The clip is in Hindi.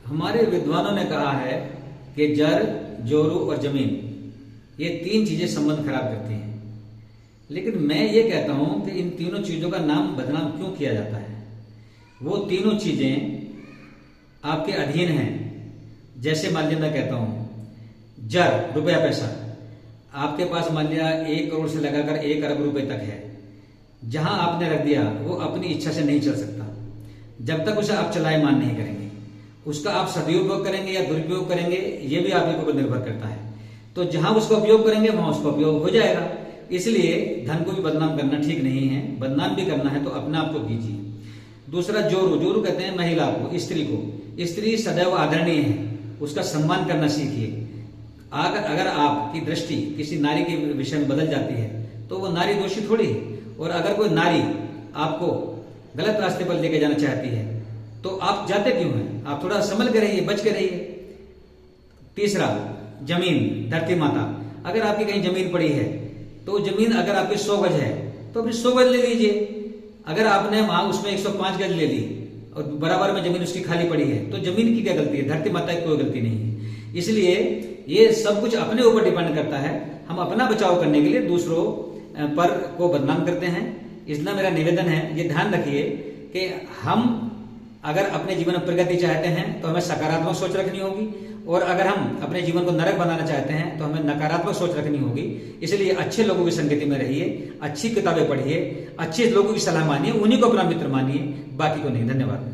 हमारे विद्वानों ने कहा है कि जर, जोरू और जमीन ये तीन चीजें संबंध खराब करती हैं। लेकिन मैं ये कहता हूं कि इन तीनों चीजों का नाम बदनाम क्यों किया जाता है। वो तीनों चीजें आपके अधीन हैं। जैसे मान लिया मैं कहता हूं जर, रुपया पैसा, आपके पास मान लिया 1 करोड़ से लगाकर 1 अरब रुपए तक है। जहां आपने रख दिया वो अपनी इच्छा से नहीं चल सकता जब तक उसे आप चलायमान नहीं करेंगे। उसका आप सदुपयोग करेंगे या दुरुपयोग करेंगे ये भी आप ऊपर निर्भर करता है। तो जहां उसका उपयोग करेंगे वहां उसका उपयोग हो जाएगा। इसलिए धन को भी बदनाम करना ठीक नहीं है। बदनाम भी करना है तो अपने आप को कीजिए। दूसरा जोरू, जोरू कहते हैं महिला को, स्त्री को। स्त्री सदैव आदरणीय है, उसका सम्मान करना सीखिए। अगर आपकी दृष्टि किसी नारी के विषय में बदल जाती है तो वो नारी दोषी थोड़ी है। और अगर कोई नारी आपको गलत रास्ते पर लेके जाना चाहती है तो आप जाते क्यों हैं? आप थोड़ा संभल के रहिए, बच के रहिए। तीसरा जमीन, धरती माता। अगर आपकी कहीं जमीन पड़ी है तो जमीन अगर आपकी 100 गज है तो अपनी 100 गज ले लीजिए। अगर आपने वहां उसमें 105 गज ले ली और बराबर में जमीन उसकी खाली पड़ी है तो जमीन की क्या गलती है? धरती माता की कोई गलती नहीं है। इसलिए ये सब कुछ अपने ऊपर डिपेंड करता है। हम अपना बचाव करने के लिए दूसरों पर को बदनाम करते हैं। इसलिए मेरा निवेदन है, ये ध्यान रखिए कि हम अगर अपने जीवन में प्रगति चाहते हैं तो हमें सकारात्मक सोच रखनी होगी, और अगर हम अपने जीवन को नरक बनाना चाहते हैं तो हमें नकारात्मक सोच रखनी होगी। इसलिए अच्छे लोगों की संगति में रहिए, अच्छी किताबें पढ़िए, अच्छे लोगों की सलाह मानिए, उन्हीं को अपना मित्र मानिए, बाकी को नहीं। धन्यवाद।